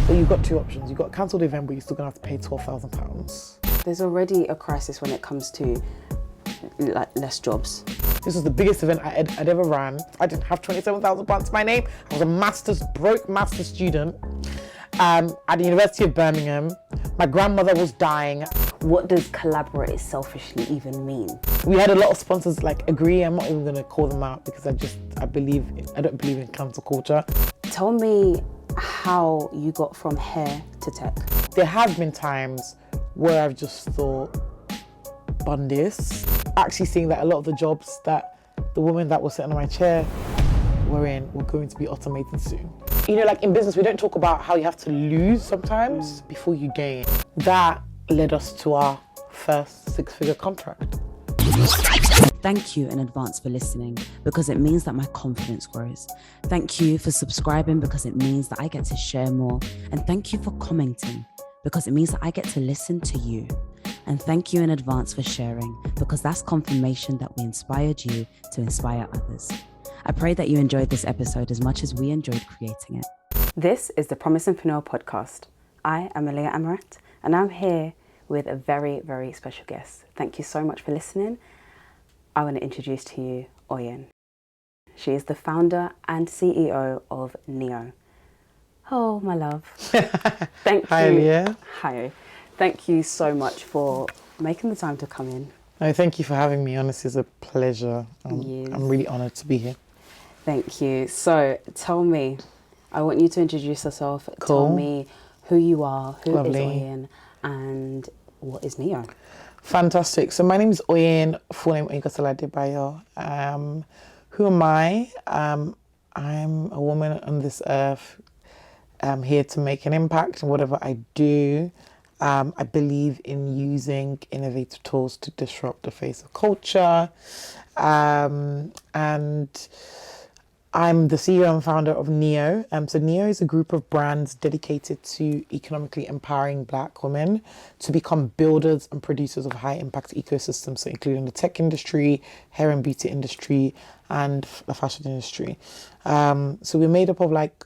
But you've got two options. You've got to cancel the event, but you're still going to have to pay £12,000. There's already a crisis when it comes to like less jobs. This was the biggest event I'd ever ran. I didn't have £27,000 to my name. I was a broke master's student at the University of Birmingham. My grandmother was dying. What does collaborate selfishly even mean? We had a lot of sponsors like agree. I'm not even going to call them out because I don't believe in cancel culture. Tell me how you got from hair to tech. There have been times where I've just thought, on this. Actually seeing that a lot of the jobs that the women that were sitting on my chair were going to be automated soon. You know, like in business, we don't talk about how you have to lose sometimes before you gain. That led us to our first six-figure contract. Thank you in advance for listening because it means that my confidence grows. Thank you for subscribing because it means that I get to share more. And thank you for commenting because it means that I get to listen to you. And thank you in advance for sharing because that's confirmation that we inspired you to inspire others. I pray that you enjoyed this episode as much as we enjoyed creating it. This is the Promise Entrepreneur podcast. I am Aahliyah Amerat and I'm here with a very, very special guest. Thank you so much for listening. I want to introduce to you Oyin. She is the founder and CEO of NIYO. Oh, my love. Thank you. Hi, Aahliyah. Hi. Thank you so much for making the time to come in. No, thank you for having me. Honestly, it's a pleasure. I'm really honoured to be here. Thank you. So tell me, I want you to introduce yourself. Cool. Tell me who you are, who Lovely. is Oyin, and what is NIYO? Fantastic. So my name is Oyin, full name Oyinkansola Adebayo. Who am I? I'm a woman on this earth. I'm here to make an impact in whatever I do. I believe in using innovative tools to disrupt the face of culture. And I'm the CEO and founder of NIYO. So NIYO is a group of brands dedicated to economically empowering Black women to become builders and producers of high impact ecosystems, so including the tech industry, hair and beauty industry, and the fashion industry. So we're made up of like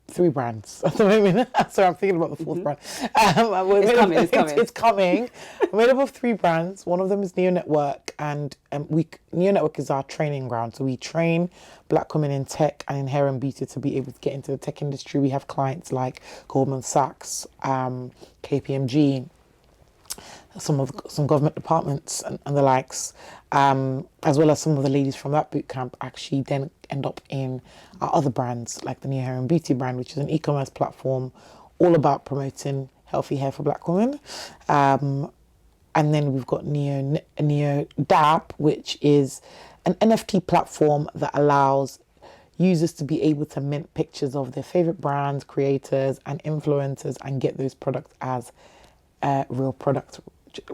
three brands at the moment. Sorry, I'm thinking about the fourth brand. It's coming. We're made up of three brands. One of them is NIYO Network, and NIYO Network is our training ground. So we train Black women in tech and in hair and beauty to be able to get into the tech industry. We have clients like Goldman Sachs, KPMG, some government departments and the likes, as well as some of the ladies from that bootcamp actually then end up in our other brands like the NIYO Hair and Beauty brand, which is an e-commerce platform all about promoting healthy hair for Black women. And then we've got NIYO DAP, which is an NFT platform that allows users to be able to mint pictures of their favorite brands, creators and influencers and get those products as real products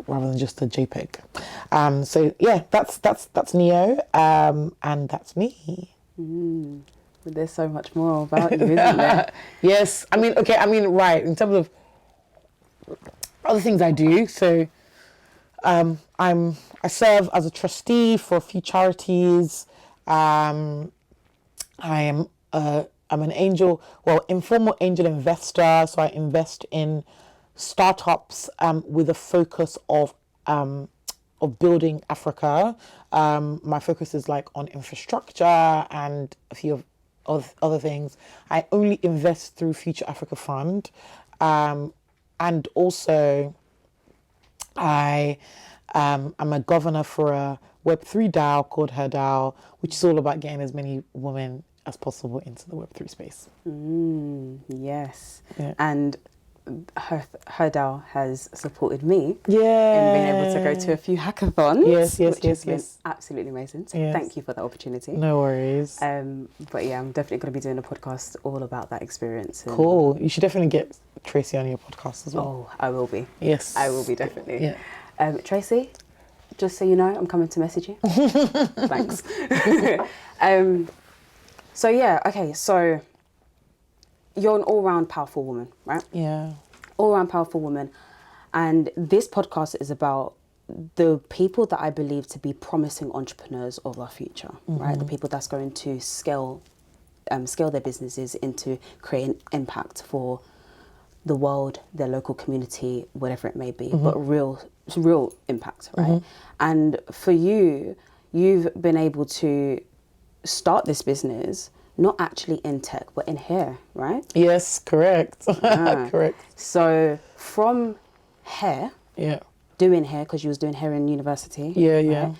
rather than just a JPEG. So yeah, that's NIYO, and that's me. But there's so much more about you, isn't there? Yes, right, in terms of other things I do, so I serve as a trustee for a few charities. I'm an informal angel investor, so I invest in startups with a focus of building Africa. My focus is like on infrastructure and a few of other things. I only invest through Future Africa Fund, and also I am a governor for a Web3 DAO called Her DAO, which is all about getting as many women as possible into the Web3 space. Yes. Yeah. And her DAO has supported me in being able to go to a few hackathons. Which has been absolutely amazing. So thank you for that opportunity. No worries. But yeah, I'm definitely going to be doing a podcast all about that experience. Cool. You should definitely get Tracy on your podcast as well. Oh, I will be. Yes. I will be, definitely. Yeah. Tracy, just so you know, I'm coming to message you. Thanks. So yeah, okay, so you're an all-round powerful woman, right? Yeah. All-round powerful woman. And this podcast is about the people that I believe to be promising entrepreneurs of our future, right? The people that's going to scale their businesses into creating impact for the world, their local community, whatever it may be, but real impact, right? And for you, you've been able to start this business, not actually in tech, but in hair, right? Yes, correct. Correct. So from hair, Yeah. doing hair, because you was doing hair in university. Yeah, yeah. right?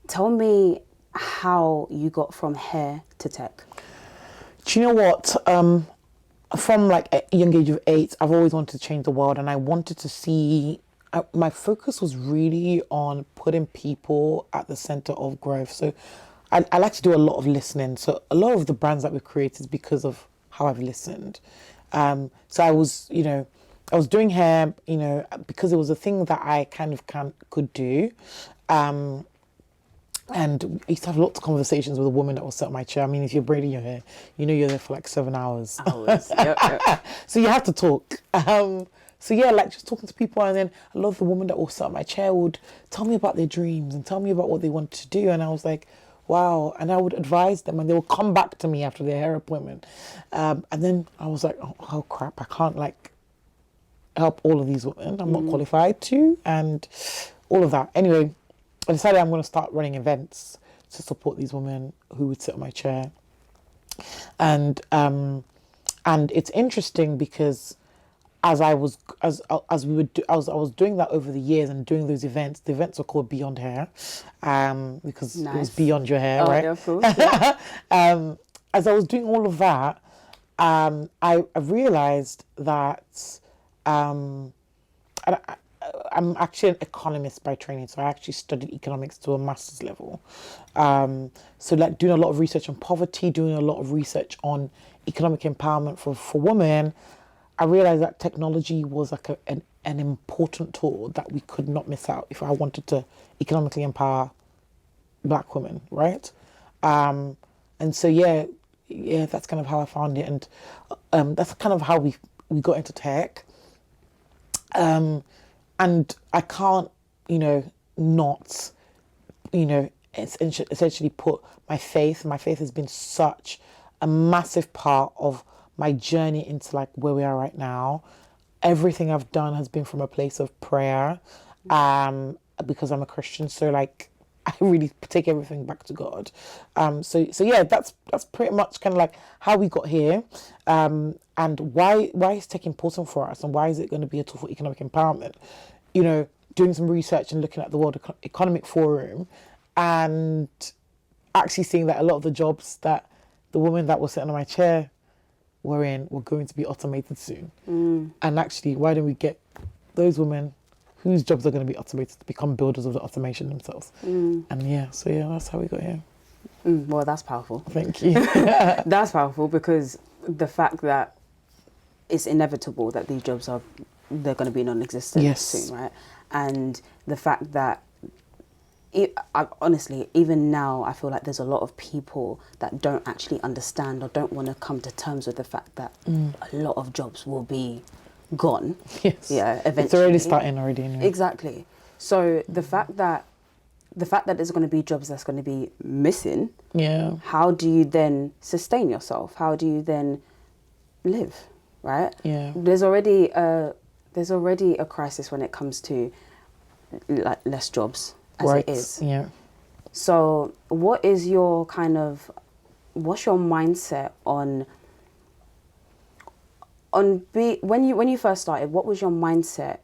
Tell me how you got from hair to tech. Do you know what? From like a young age of 8, I've always wanted to change the world, and I wanted to see. My focus was really on putting people at the center of growth. So I like to do a lot of listening. So a lot of the brands that we created is because of how I've listened. So I was doing hair, because it was a thing that I kind of could do. And I used to have lots of conversations with a woman that will sit on my chair. I mean, if you're braiding your hair, you're there for like 7 hours. Yep. So you have to talk. So yeah, like just talking to people, and then a lot of the women that will sit on my chair would tell me about their dreams and tell me about what they want to do. And I was like, wow. And I would advise them, and they would come back to me after their hair appointment. And then I was like, oh crap, I can't like help all of these women. I'm not qualified to, and all of that. Anyway, I decided I'm going to start running events to support these women who would sit on my chair. And it's interesting because as I was doing that over the years and doing those events, the events were called Beyond Hair, because it was beyond your hair, right? Yeah, of course. Yeah. As I was doing all of that, I realized that I'm actually an economist by training, so I actually studied economics to a master's level. So like doing a lot of research on poverty, doing a lot of research on economic empowerment for women, I realized that technology was like an important tool that we could not miss out if I wanted to economically empower Black women, right? And so yeah, that's kind of how I found it, and that's kind of how we got into tech. And I can't, not, essentially put my faith has been such a massive part of my journey into like where we are right now. Everything I've done has been from a place of prayer, because I'm a Christian. So like, I really take everything back to God. So yeah, that's pretty much kind of like how we got here, and why is tech important for us, and why is it going to be a tool for economic empowerment? Doing some research and looking at the World Economic Forum, and actually seeing that a lot of the jobs that the women that were sitting on my chair were in were going to be automated soon. And actually, why don't we get those women whose jobs are going to be automated to become builders of the automation themselves? And so that's how we got here. Well, that's powerful. Thank you. That's powerful, because the fact that it's inevitable that these jobs they're going to be non-existent soon, right? And the fact that honestly, even now, I feel like there's a lot of people that don't actually understand or don't want to come to terms with the fact that a lot of jobs will be gone. Yes. Yeah, eventually. It's already starting already. Anyway. Exactly. So the fact that there's going to be jobs that's going to be missing. Yeah. How do you then sustain yourself? How do you then live? Right. Yeah. There's already a crisis when it comes to like less jobs as it is. Yeah. So what's your mindset when you first started? What was your mindset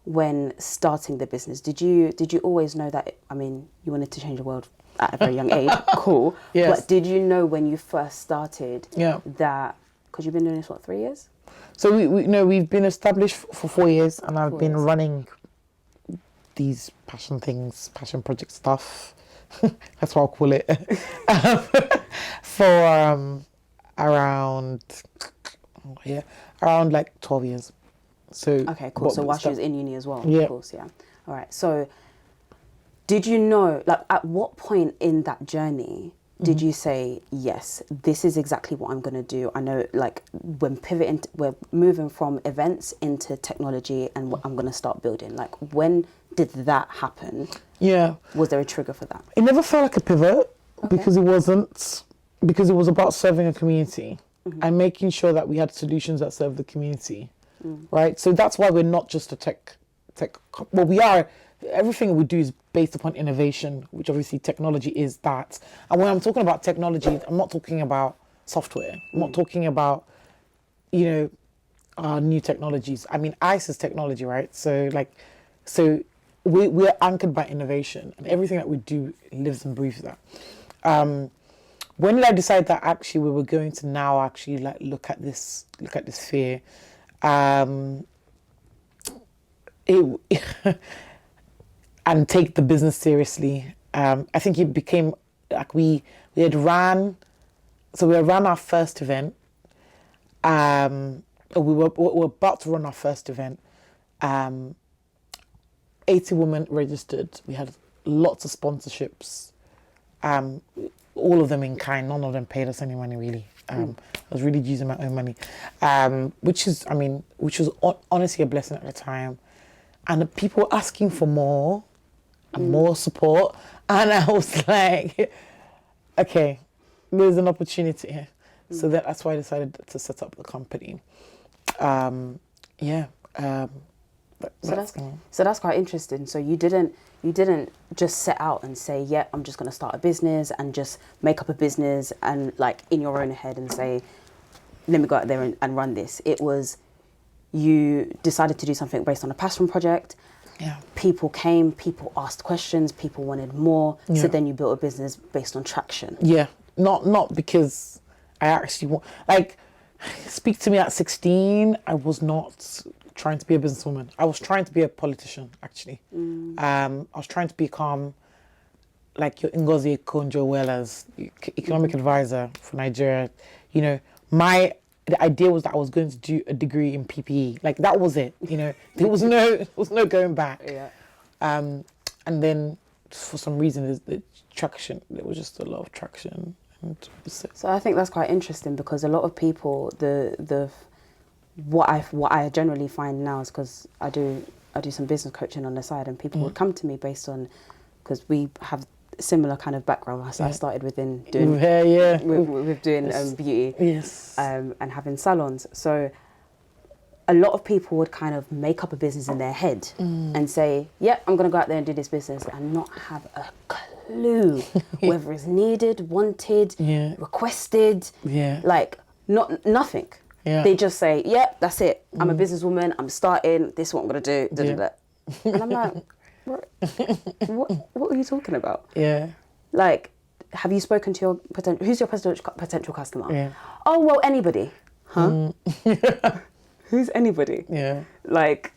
when starting the business? Did you always know that, you wanted to change the world at a very young age? Cool. Yes. But did you know when you first started that, because you've been doing this, 3 years? So we've been established for 4 years, and I've been running these passion project stuff. That's what I'll call it. For around like 12 years. So okay, cool. So while she was in uni as well, yeah. Of course, yeah. All right. So did you know, like, at what point in that journey did you say, yes, this is exactly what I'm going to do? I know, like, we're moving from events into technology, and what I'm going to start building. Like, when did that happen? Yeah. Was there a trigger for that? It never felt like a pivot, because it wasn't, because it was about serving a community and making sure that we had solutions that serve the community. right? So that's why we're not just a tech. Well, we are. Everything we do is based upon innovation, which obviously technology is that. And when I'm talking about technology, I'm not talking about software. I'm not talking about, new technologies. I mean, ICE is technology, right? So we're anchored by innovation, and everything that we do lives and breathes that. When did I decide that actually we were going to now actually look at this fear? And take the business seriously. I think it became like we had ran our first event. We were about to run our first event. 80 women registered. We had lots of sponsorships. All of them in kind. None of them paid us any money really. I was really using my own money, which was honestly a blessing at the time. And the people were asking for more and more support, and I was like, okay, there's an opportunity here. So that's why I decided to set up the company. So that's quite interesting. So you didn't just set out and say, yeah, I'm just going to start a business and just make up a business and like in your own head and say, let me go out there and run this. It was, you decided to do something based on a passion project. Yeah. People came, people asked questions, people wanted more. Yeah. So then you built a business based on traction. Yeah. Not because I actually want, speak to me at 16, I was not trying to be a businesswoman. I was trying to be a politician, actually. I was trying to become like your Ngozi Okonjo-Iweala's economic advisor for Nigeria. The idea was that I was going to do a degree in PPE. Like that was it. There was no going back. Yeah. And then for some reason the traction, there was just a lot of traction. So I think that's quite interesting because a lot of people, what I generally find now is because I do some business coaching on the side, and people would come to me based on, because we have similar kind of background. I started within doing with doing beauty, yes, and having salons. So a lot of people would kind of make up a business in their head and say, yeah, I'm going to go out there and do this business, and not have a clue whether it's needed, wanted, requested, nothing. Yeah. They just say, yeah, that's it. I'm a businesswoman. I'm starting. This is what I'm going to do. And I'm like, what are you talking about? Yeah. Like, have you spoken to your who's your potential customer? Yeah. Oh, well, anybody. Huh? Who's anybody? Yeah. Like,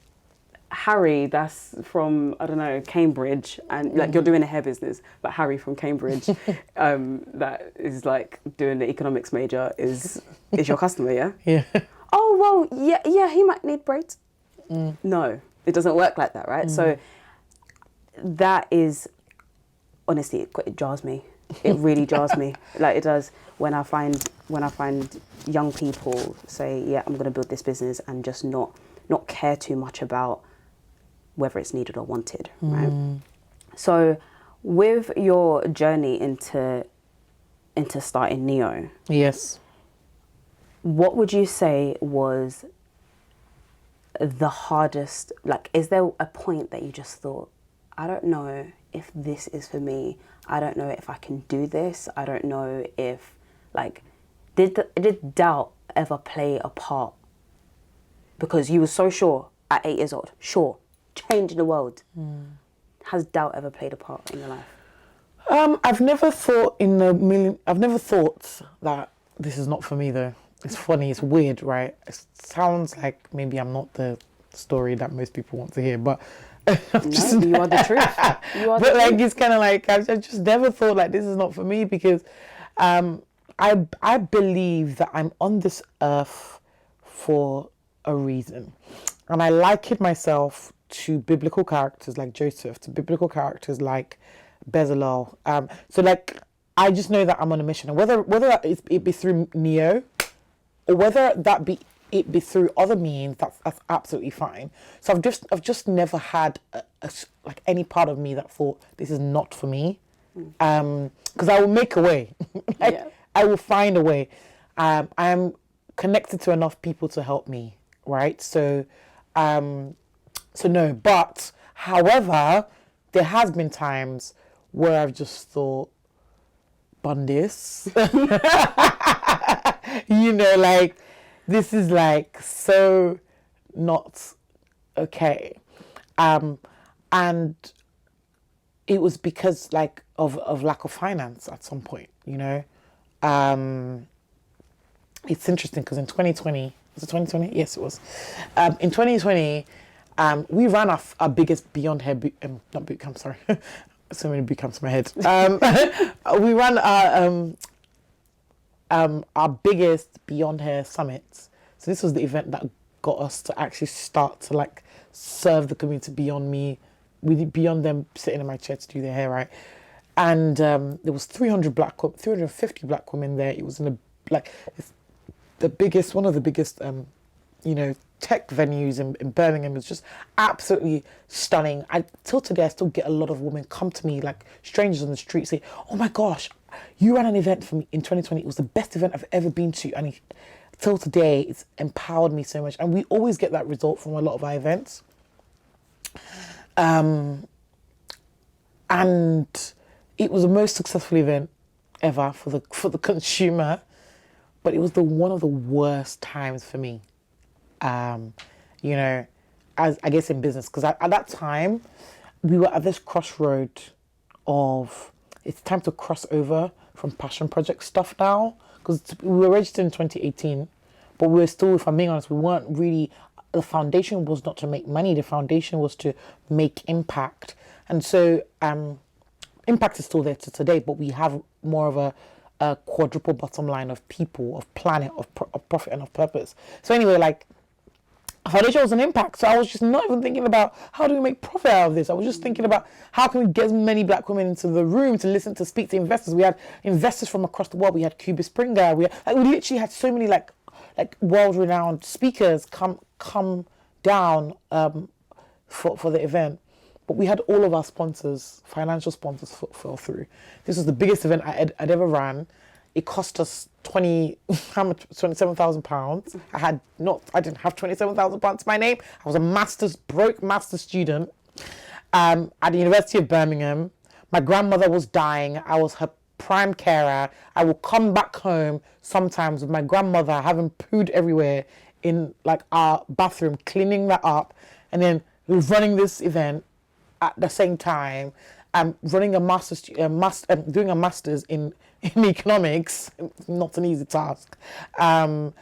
Harry, that's from, I don't know, Cambridge, and like you're doing a hair business, but Harry from Cambridge, that is like doing the economics major is your customer, yeah? Yeah. Oh, well, yeah, he might need braids. No, it doesn't work like that, right? So that is, honestly, it jars me. It really jars me. Like it does when I find young people say, yeah, I'm going to build this business and just not care too much about whether it's needed or wanted, right? So with your journey into starting NIYO, yes, what would you say was the hardest, like, is there a point that you just thought, I don't know if this is for me, I don't know if I can do this, I don't know if, like, did doubt ever play a part? Because you were so sure at 8 years old, sure, changing the world. Has doubt ever played a part in your life? I've never thought that this is not for me though. It's funny, it's weird, right? It sounds like maybe I'm not the story that most people want to hear, but you are the truth. It's kind of like, I've just never thought like this is not for me, because I believe that I'm on this earth for a reason. And I liken myself to biblical characters like Joseph, to biblical characters like Bezalel. So like, I just know that I'm on a mission. And whether it be through NIYO, or whether it be through other means, that's absolutely fine. So I've just never had like any part of me that thought this is not for me. Because I will make a way. I will find a way. I am connected to enough people to help me, right? So no, but however, there has been times where I've just thought, Bundis, like, this is like so not okay. And it was because like of lack of finance at some point, It's interesting because in 2020, was it 2020? Yes, it was. In 2020, we ran our biggest Beyond Hair not boot camp, sorry. So many boot camps in my head. We ran our biggest Beyond Hair summit. So this was the event that got us to actually start to like serve the community beyond them sitting in my chair to do their hair, right? And there was 350 black women there. It was in one of the biggest, tech venues in Birmingham. It was just absolutely stunning. Till today, I still get a lot of women come to me, like strangers on the street, say, "Oh my gosh, you ran an event for me in 2020. It was the best event I've ever been to." And till today, it's empowered me so much. And we always get that result from a lot of our events. And it was the most successful event ever for the consumer, but it was one of the worst times for me. As I guess in business, because at that time we were at this crossroad of it's time to cross over from passion project stuff now, because we were registered in 2018, but we were still, if I'm being honest, we weren't really. The foundation was not to make money. The foundation was to make impact, and so impact is still there to today, but we have more of a quadruple bottom line of people, of planet, of profit, and of purpose. So anyway, like, foundation was an impact. So I was just not even thinking about how do we make profit out of this. I was just thinking about how can we get as many black women into the room to listen, to speak to investors. We had investors from across the world. We had Cuba Springer. We literally had so many like world-renowned speakers come down for the event. But we had all of our sponsors, financial sponsors, fall through. This was the biggest event I'd ever ran. It cost us £27,000. I didn't have £27,000 to my name. I was a broke master's student at the University of Birmingham. My grandmother was dying. I was her prime carer. I will come back home sometimes with my grandmother having pooed everywhere in like our bathroom, cleaning that up, and then running this event at the same time. Running a master's, doing a master's in economics, not an easy task, and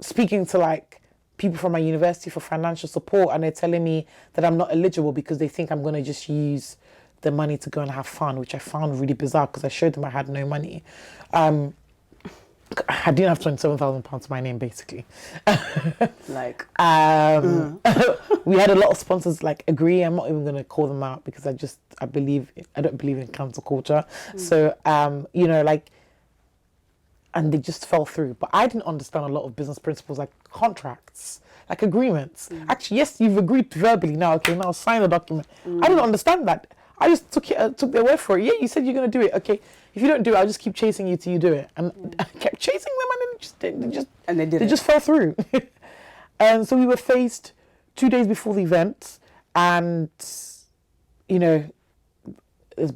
speaking to like people from my university for financial support, and they're telling me that I'm not eligible because they think I'm going to just use the money to go and have fun, which I found really bizarre because I showed them I had no money. I didn't have £27,000 to my name, basically. We had a lot of sponsors like agree. I'm not even going to call them out because I don't believe in cancel culture. So, and they just fell through. But I didn't understand a lot of business principles like contracts, like agreements. Actually, yes, you've agreed verbally. Now sign the document. I didn't understand that. I just took their word for it. Yeah, you said you're going to do it. Okay, if you don't do it, I'll just keep chasing you till you do it. And I kept chasing them, and they just fell through. And so we were faced 2 days before the event, and this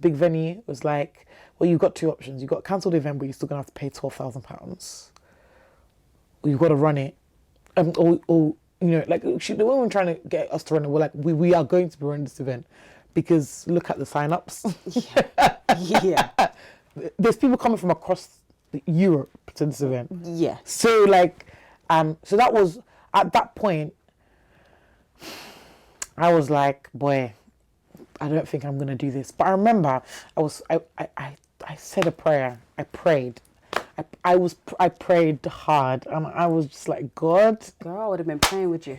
big venue was like, well, you've got two options. You've got to cancel the event, but you're still going to have to pay £12,000. Or you've got to run it. The women trying to get us to run it, we're like, we are going to be running this event because look at the sign-ups. Yeah. There's people coming from across Europe to this event. Yeah. So so that was, at that point, I was like, boy, I don't think I'm going to do this. But I remember I said a prayer. I prayed. I prayed hard, and I was just like, God. Girl, I would have been praying with you.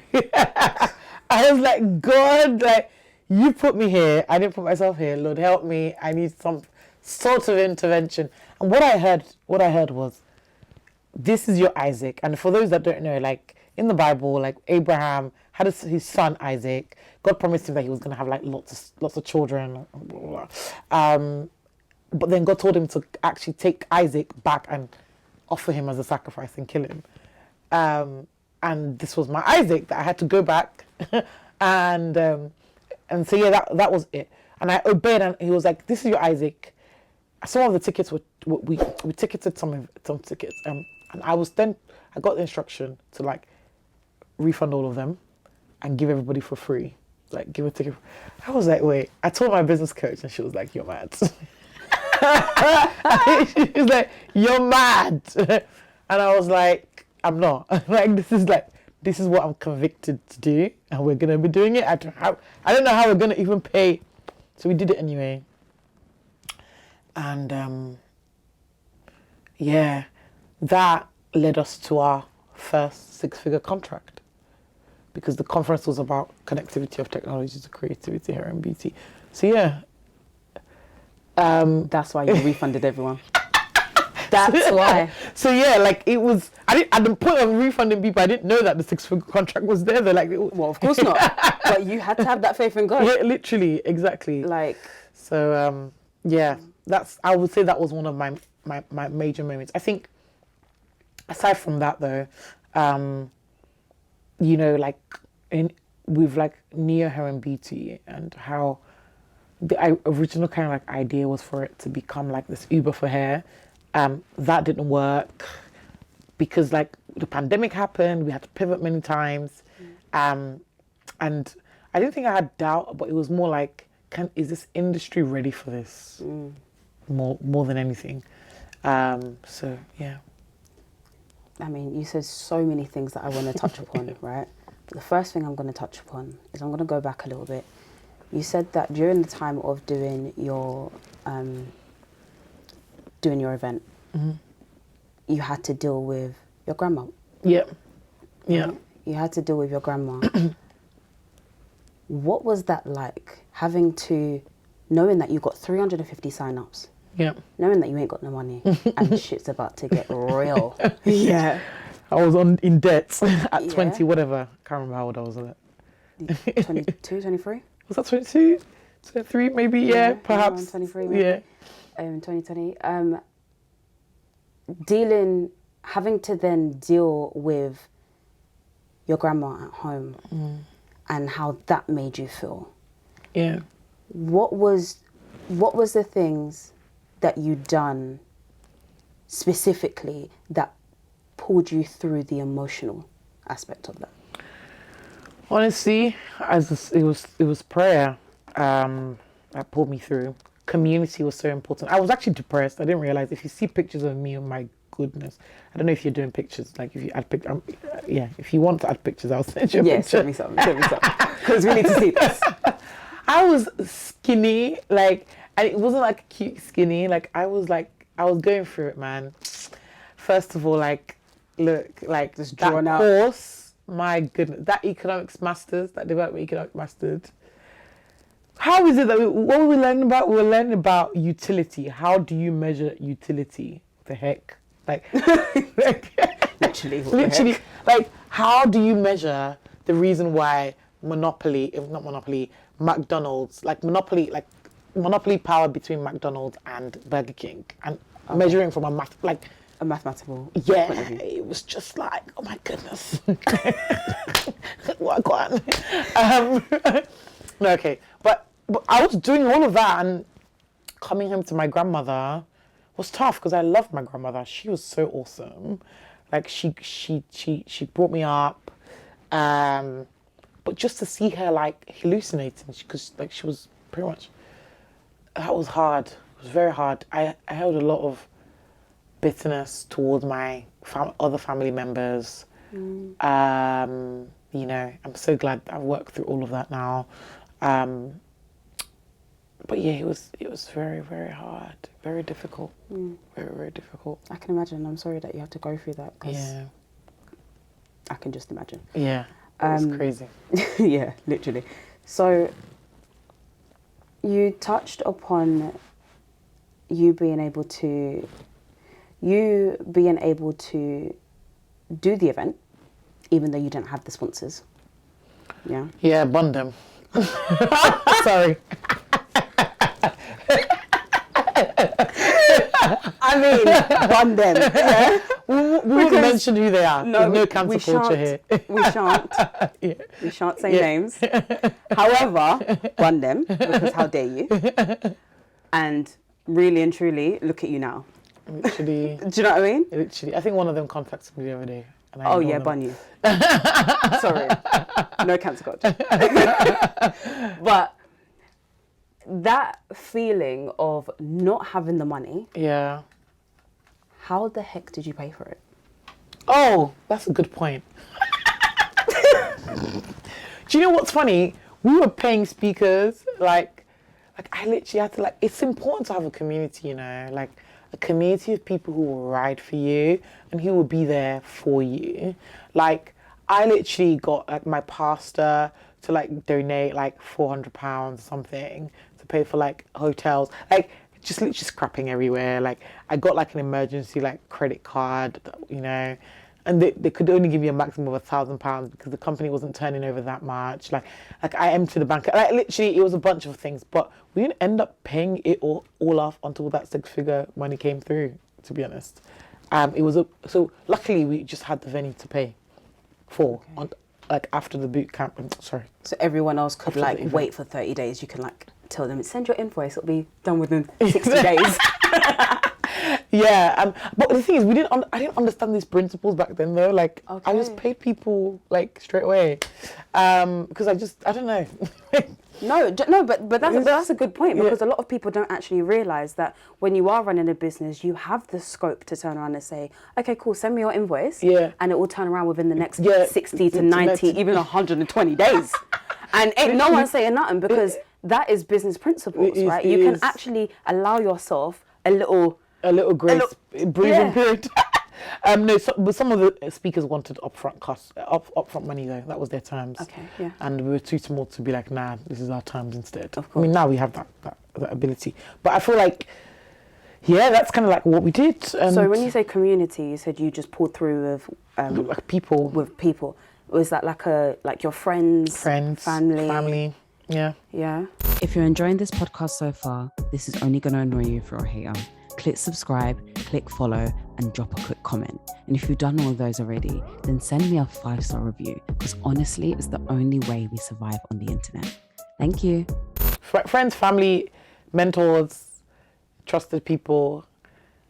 I was like, God, like, you put me here. I didn't put myself here. Lord, help me. I need some sort of intervention. And what I heard was, this is your Isaac. And for those that don't know, like in the Bible, like Abraham had his son Isaac. God promised him that he was going to have like lots of children. Blah, blah, blah. But then God told him to actually take Isaac back and offer him as a sacrifice and kill him. and this was my Isaac that I had to go back, and so yeah, that was it. And I obeyed, and he was like, "This is your Isaac." Some of the tickets we ticketed some tickets, and I got the instruction to like refund all of them and give everybody for free, like give a ticket. I was like, wait. I told my business coach, and she was like, "You're mad." She was like, "You're mad," and I was like, "I'm not." Like this is what I'm convicted to do, and we're gonna be doing it. I don't know how we're gonna even pay, so we did it anyway. And yeah, that led us to our first 6-figure contract, because the conference was about connectivity of technology to creativity, hair and beauty. So yeah. That's why you refunded everyone. That's why. So yeah, like it was. At the point of refunding people, I didn't know that the 6-figure contract was there. They're like, well, of course not. But you had to have that faith in God. Yeah, literally, exactly. Like, so yeah, I would say that was one of my major moments. I think aside from that though, you know, like with like NIYO Hair and Beauty, and how the original kind of like idea was for it to become like this Uber for hair. That didn't work because like the pandemic happened. We had to pivot many times, and I didn't think I had doubt, but it was more like, is this industry ready for this? More than anything. So yeah. I mean, you said so many things that I want to touch upon, right? But the first thing I'm going to touch upon is I'm going to go back a little bit. You said that during the time of doing your event, you had to deal with your grandma. Yeah. Yeah. You had to deal with your grandma. What was that like, knowing that you got 350 sign-ups? Yeah. Knowing that you ain't got no money and shit's about to get real. Yeah. I was in debt at 20, whatever. Can't remember how old I was at that. 22, 23? Was that 22? 23 maybe? Yeah, perhaps. 23 maybe. Yeah. 2020. Having to then deal with your grandma at home and how that made you feel. Yeah. What was the things that you done specifically that pulled you through the emotional aspect of that? Honestly, it was prayer that pulled me through. Community was so important. I was actually depressed. I didn't realize. If you see pictures of me, oh my goodness. I don't know if you're doing pictures. Like if you add pictures, if you want to add pictures, I'll send you a picture. Send me some. Because we need to see this. I was skinny, like, and it wasn't like a cute skinny. Like I was going through it, man. First of all, like, look, like just drawn out. Course, my goodness, that economics masters, that development economics masters. How is it that what were we learning about? We were learning about utility. How do you measure utility? The heck, like, literally, like, how do you measure the reason why McDonald's, like monopoly power between McDonald's and Burger King, and measuring from a mathematical yeah, point of view. it was just like, oh my goodness. What on? No, okay, but I was doing all of that, and coming home to my grandmother was tough because I loved my grandmother. She was so awesome. Like she brought me up, but just to see her like hallucinating, because like she was pretty much, that was hard. It was very hard. I held a lot of bitterness towards my other family members. You know, I'm so glad I've worked through all of that now. But yeah, it was very, very hard, very difficult, very, very difficult. I can imagine. I'm sorry that you had to go through that. Yeah. I can just imagine. Yeah, it was crazy. Yeah, literally. So you touched upon you being able to do the event, even though you didn't have the sponsors. Yeah. Yeah, bond them. Sorry. I mean, run them. Yeah? We won't mention who they are. No, There's no cancel culture here. We shan't. Yeah. We shan't say names. However, run them, because how dare you? And really and truly, look at you now. Literally. Do you know what I mean? Literally. I think one of them contacted me the other day. And I Oh yeah, ignored bun you. Sorry. No cancel culture. But that feeling of not having the money, them. Yeah. how the heck did you pay for it? Oh, that's a good point. Do you know what's funny? We were paying speakers, like I literally had to, like, it's important to have a community, you know, like a community of people who will ride for you and who will be there for you. Like, I literally got, like, my pastor to, like, donate, like, £400 or something to pay for, like, hotels. Like, just literally scrapping everywhere. Like, I got, like, an emergency, like, credit card, you know, and they could only give you a maximum of £1,000 because the company wasn't turning over that much. Like I emptied the bank. Like, literally, it was a bunch of things, but we didn't end up paying it all off until that six-figure money came through. To be honest, it was so luckily we just had the venue to pay for like after the boot camp. Sorry. So everyone else could After like the event. wait for 30 days. You can like tell them, send your invoice. It'll be done within 60 days. Yeah, but the thing is, I didn't understand these principles back then, though. Like, I just Okay. paid people like straight away, because I don't know. No, but that's a good point, because a lot of people don't actually realise that when you are running a business, you have the scope to turn around and say, okay, cool, send me your invoice, Yeah. and it will turn around within the next Yeah, 60 to 90, even 120 days. And ain't no one saying nothing, because that is business principles, It is, right? it You can is. actually allow yourself a little grace, breathing yeah. period. But some of the speakers wanted upfront costs, upfront money though. That was their terms. Okay, yeah. And we were too small to be like, nah, this is our terms instead. Of I mean, now we have that ability. But I feel like, yeah, that's kind of like what we did. So when you say community, you said you just pulled through with like people, with people. Was that like your friends, family, yeah. Yeah. If you're enjoying this podcast so far, this is only going to annoy you if you're a hater. Click subscribe, click follow, and drop a quick comment. And if you've done all of those already, then send me a 5-star review, because honestly, it's the only way we survive on the internet. Thank you. Friends, family, mentors, trusted people.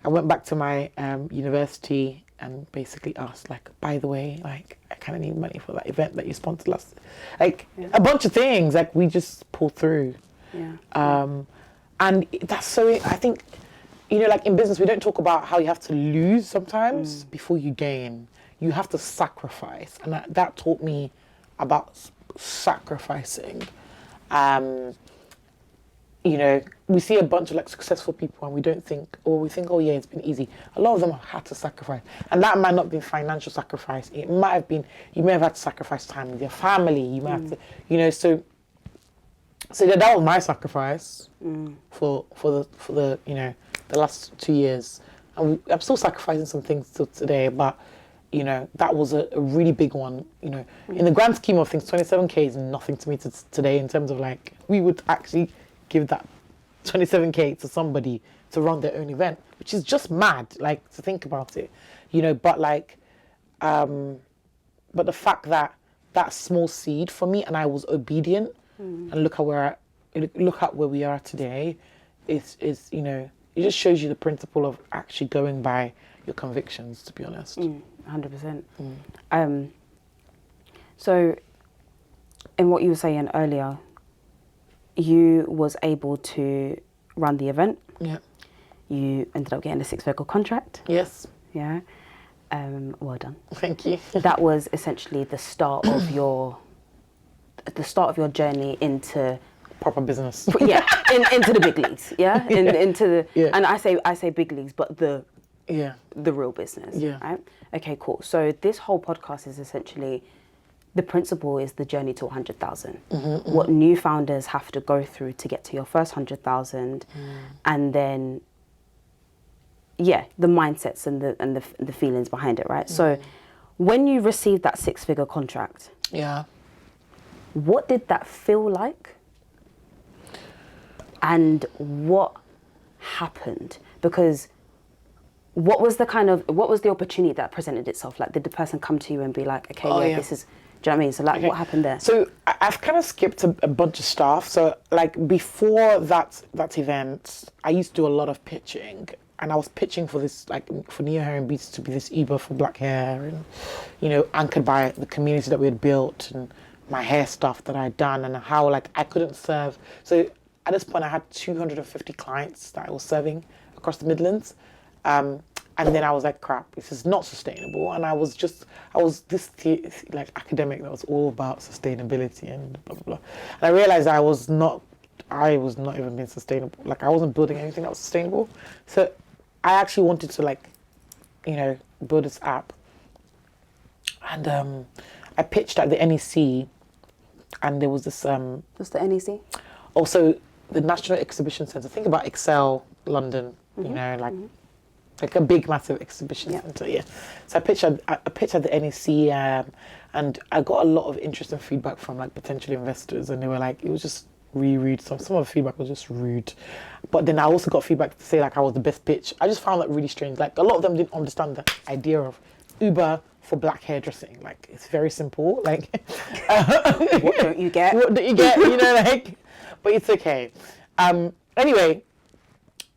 I went back to my university and basically asked, like, by the way, like, I kind of need money for that event that you sponsored last. Like, a bunch of things. Like, we just pulled through. Yeah. And that's so, I think, you know, like in business, we don't talk about how you have to lose sometimes before you gain. You have to sacrifice. And that taught me about sacrificing. You know, we see a bunch of like successful people and we think, oh yeah, it's been easy. A lot of them have had to sacrifice. And that might not be financial sacrifice. It might have been, you may have had to sacrifice time with your family. You might have to, you know, so that was my sacrifice for the you know, the last 2 years. And I'm still sacrificing some things till today, but you know, that was a really big one. You know, in the grand scheme of things, 27K is nothing to me today in terms of like, we would actually give that 27K to somebody to run their own event, which is just mad, like, to think about it, you know, but like, but the fact that that small seed for me and I was obedient and look at where we are today is, you know, it just shows you the principle of actually going by your convictions, to be honest. 100%. So in what you were saying earlier, you was able to run the event. Yeah. You ended up getting a 6-figure contract. Yes. Yeah. Well done. Thank you. That was essentially the start of your journey into Proper business. into the big leagues. Yeah. Into the and I say big leagues, but the real business. Yeah. Right. Okay. Cool. So this whole podcast is essentially, the principle is the journey to 100,000. What new founders have to go through to get to your first 100,000, and then, the mindsets and the feelings behind it, right? So, when you received that 6-figure contract, what did that feel like? And what happened? Because what was the opportunity that presented itself? Like, did the person come to you and be like, okay, this is, do you know what I mean? So like, what happened there? So I've kind of skipped a bunch of stuff. So like before that event, I used to do a lot of pitching, and I was pitching for this, like for NIYO Hair and Beats to be this Uber for black hair, and anchored by the community that we had built and my hair stuff that I'd done, and how like I couldn't serve. So at this point, I had 250 clients that I was serving across the Midlands. And then I was like, crap, this is not sustainable. And I was this like academic that was all about sustainability and blah, blah, blah. And I realized I was not even being sustainable. Like, I wasn't building anything that was sustainable. So I actually wanted to build this app. And I pitched at the NEC, and there was this... What's the NEC? Also, the National Exhibition Centre. Think about Excel, London, like a big, massive exhibition centre, yeah. So I pitched at the NEC, and I got a lot of interest and feedback from like potential investors, and they were like, it was just really rude. Some of the feedback was just rude. But then I also got feedback to say like I was the best pitch. I just found that really strange. Like, a lot of them didn't understand the idea of Uber for black hairdressing. Like, it's very simple. Like, what don't you get? What don't you get? But it's okay. Anyway,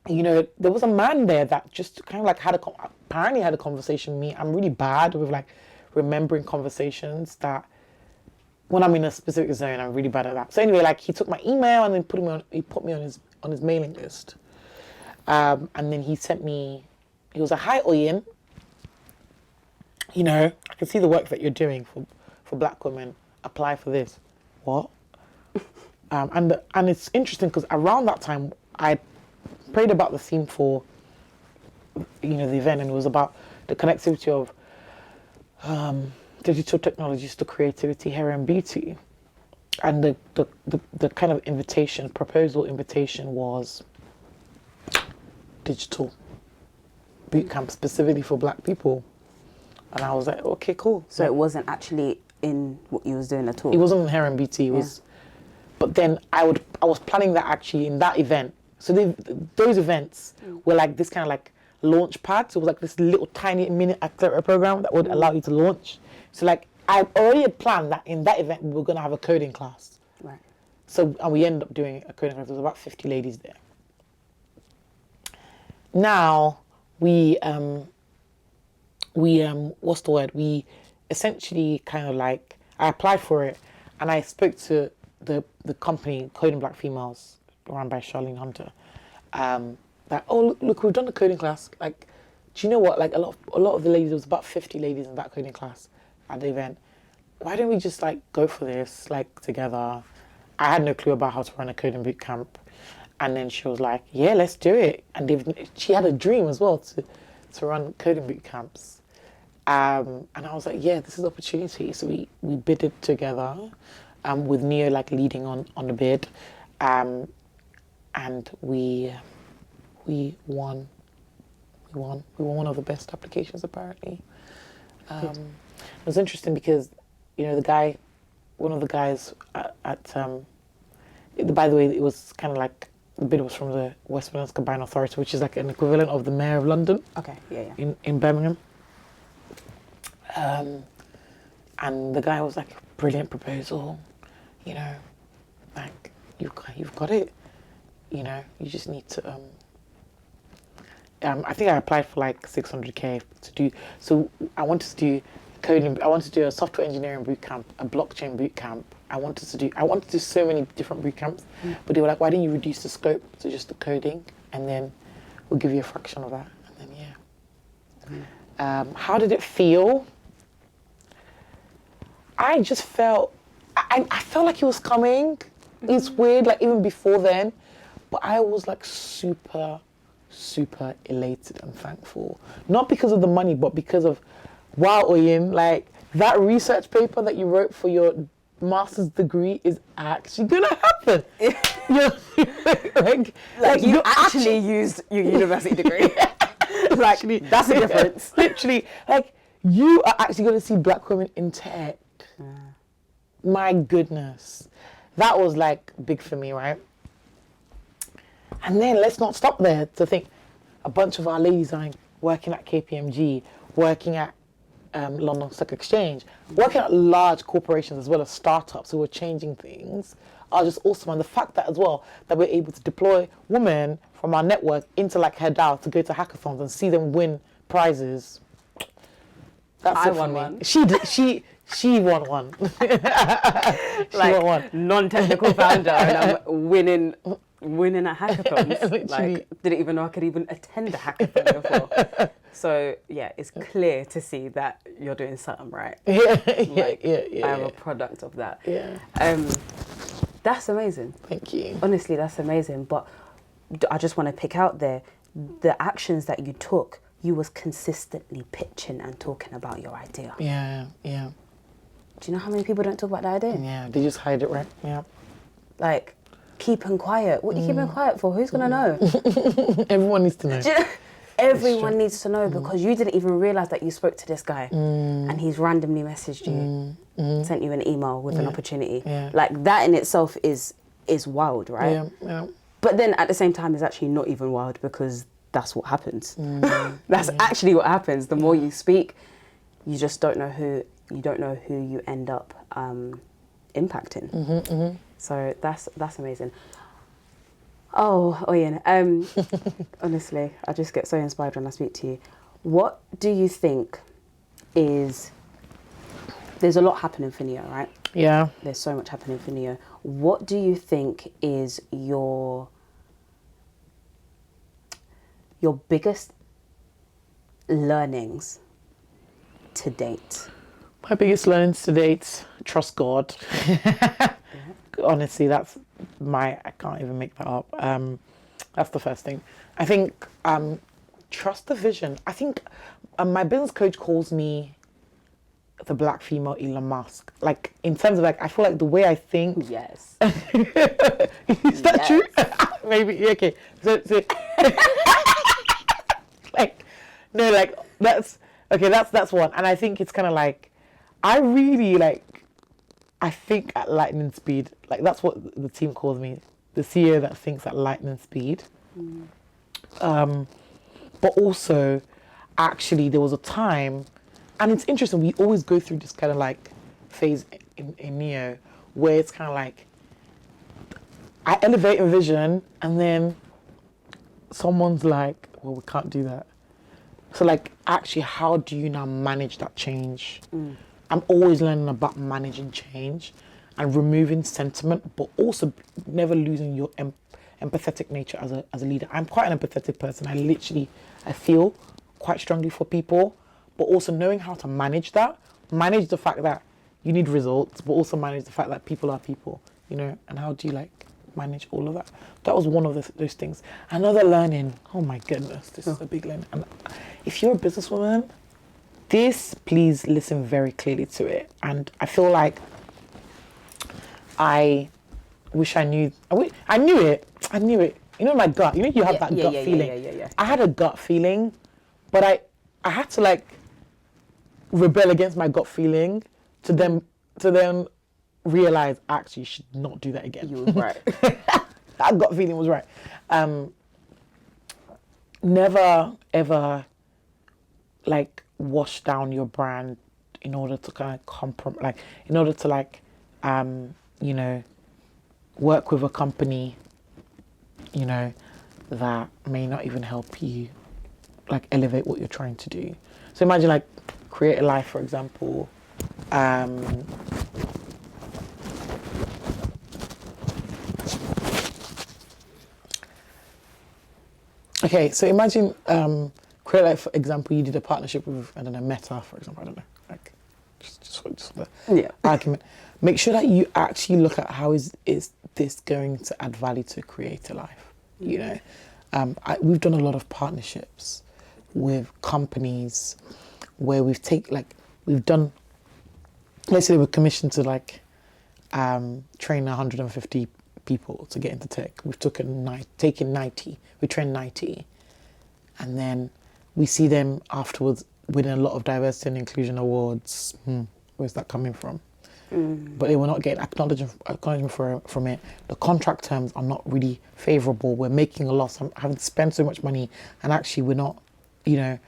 there was a man there that just kind of like apparently had a conversation with me. I'm really bad with like remembering conversations that when I'm in a specific zone, I'm really bad at that. So anyway, like, he took my email and then put me on his mailing list. And then he was like, hi, Oyin. I can see the work that you're doing for black women. Apply for this. What? And it's interesting because around that time, I prayed about the theme for, the event, and it was about the connectivity of digital technologies to creativity, hair and beauty. And the kind of proposal invitation was digital bootcamp specifically for black people. And I was like, okay, cool. So it wasn't actually in what you was doing at all? It wasn't hair and beauty. It was, but then I was planning that actually in that event. So those events were like this kind of like launch pad. So it was like this little tiny mini accelerator program that would allow you to launch. So like I already had planned that in that event we were going to have a coding class. Right. So, and we ended up doing a coding class. There was about 50 ladies there. Now we what's the word? We essentially kind of like, I applied for it, and I spoke to the company Coding Black Females, run by Charlene Hunter. That, oh look, we've done a coding class. Like, do you know what? Like, a lot of the ladies, there was about 50 ladies in that coding class at the event. Why don't we just like go for this like together? I had no clue about how to run a coding boot camp, and then she was like, yeah, let's do it. And she had a dream as well to run coding boot camps. And I was like, yeah, this is opportunity. So we bid it together, with NIYO like leading on the bid. And we won. We won one of the best applications, apparently. It was interesting because, one of the guys by the way, it was kind of like, the bid was from the West Midlands Combined Authority, which is like an equivalent of the Mayor of London. Okay, yeah. In Birmingham. And the guy was like, brilliant proposal, like, you've got it, you just need to, I think I applied for like 600K to do, so I wanted to do coding, I wanted to do a software engineering boot camp, a blockchain boot camp, I wanted to do so many different boot camps, but they were like, why didn't you reduce the scope to just the coding, and then we'll give you a fraction of that, and then how did it feel? I just felt, I felt like it was coming. It's weird, like even before then, but I was like super, super elated and thankful. Not because of the money, but because of, wow, Oyin, like that research paper that you wrote for your master's degree is actually gonna happen. like you actually used your university degree. Like, that's the difference. Literally, like, you are actually gonna see black women in tech. My goodness, that was like big for me, right? And then let's not stop there to think a bunch of our ladies are in working at KPMG, working at London Stock Exchange, working at large corporations as well as startups who are changing things are just awesome. And the fact that as well that we're able to deploy women from our network into like head out to go to hackathons and see them win prizes. That's I it for won me. one. She won one. She Like won one. non-technical founder, and I'm winning at hackathons. Like, didn't even know I could even attend a hackathon before. So yeah, it's clear to see that you're doing something right. Yeah, I'm a product of that. Yeah. That's amazing. Thank you. Honestly, that's amazing. But I just want to pick out there the actions that you took. You was consistently pitching and talking about your idea. Yeah. Do you know how many people don't talk about their idea? Yeah, they just hide it, right? Yeah. Like, keeping quiet. What are you keeping quiet for? Who's gonna know? Everyone needs to know. Everyone needs to know because you didn't even realize that you spoke to this guy and he's randomly messaged you, sent you an email with an opportunity. Yeah. Like that in itself is wild, right? Yeah. But then at the same time, it's actually not even wild because that's what happens. That's actually what happens. The more you speak, you just don't know who you end up impacting. So that's amazing. Oh, Oyin, honestly, I just get so inspired when I speak to you. What do you think there's a lot happening for NIYO, right? Yeah. There's so much happening for NIYO. What do you think is your biggest learnings to date? My biggest learnings to date, trust God. Honestly, I can't even make that up. That's the first thing. I think trust the vision. I think my business coach calls me the black female Elon Musk. Like in terms of like, I feel like the way I think. Yes. Is that true? Maybe, okay. So like, no, like that's one. And I think it's kind of like, I really like, I think at lightning speed. Like that's what the team calls me, the CEO that thinks at lightning speed. But also, actually, there was a time, and it's interesting. We always go through this kind of like phase in NIYO where it's kind of like I elevate a vision, and then someone's like, "Well, we can't do that." So, like, actually, how do you now manage that change? I'm always learning about managing change and removing sentiment, but also never losing your empathetic nature as a leader. I'm quite an empathetic person. I feel quite strongly for people, but also knowing how to manage that, manage the fact that you need results, but also manage the fact that people are people, you know, and how do you like manage all of that? That was one of those things. Another learning, oh my goodness, this is a big learning. And if you're a businesswoman, please listen very clearly to it. And I feel like I wish I knew. I knew it. You know my gut. You know you have that gut feeling. Yeah. I had a gut feeling, but I had to like rebel against my gut feeling to then realize actually you should not do that again. You were right. That gut feeling was right. Never ever like wash down your brand in order to kind of in order to like you know, work with a company, you know, that may not even help you like elevate what you're trying to do. So imagine like CREATALAND, for example. Okay, so imagine CREATALAND, for example, you did a partnership with, I don't know, Meta, for example, I don't know, like just the argument. Make sure that you actually look at how is this going to add value to CREATALAND, you know. We've done a lot of partnerships with companies where let's say we're commissioned to like train 150 people to get into tech. We've taken 90, we trained 90, and then we see them afterwards winning a lot of diversity and inclusion awards. Where's that coming from? But they were not getting acknowledgement from it. The contract terms are not really favourable. We're making a loss. I'm having to spend so much money, and actually we're not you know,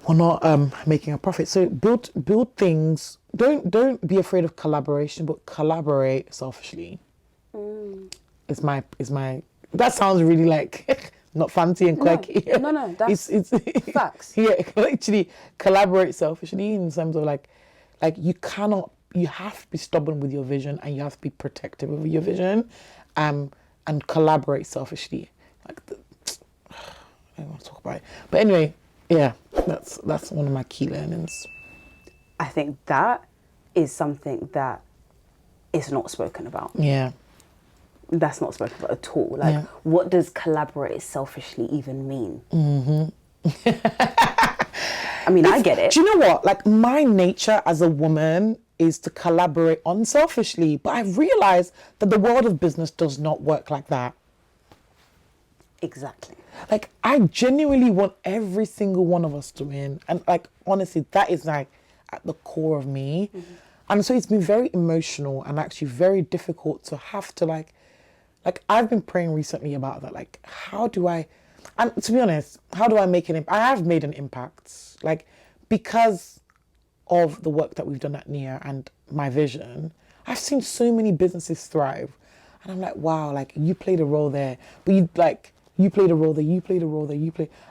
we're not making a profit. So build things. Don't be afraid of collaboration, but collaborate selfishly. Is my that sounds really like not fancy and quirky. No, that's it's facts. Yeah, literally collaborate selfishly in terms of like you have to be stubborn with your vision, and you have to be protective of your vision, and collaborate selfishly. Like I don't want to talk about it, but anyway, yeah, that's one of my key learnings. I think that is something that is not spoken about. Yeah. That's not spoken about at all. Like, what does collaborate selfishly even mean? I mean, I get it. Do you know what? Like, my nature as a woman is to collaborate unselfishly, but I've realized that the world of business does not work like that. Exactly. Like, I genuinely want every single one of us to win. And, like, honestly, that is, like, at the core of me. And so it's been very emotional and actually very difficult to have to, like I've been praying recently about that. Like, how do I, and to be honest, how do I make an impact? I have made an impact, like, because of the work that we've done at NIYO and my vision. I've seen so many businesses thrive. And I'm like, wow, like, you played a role there, but you played a role there, you played a role there,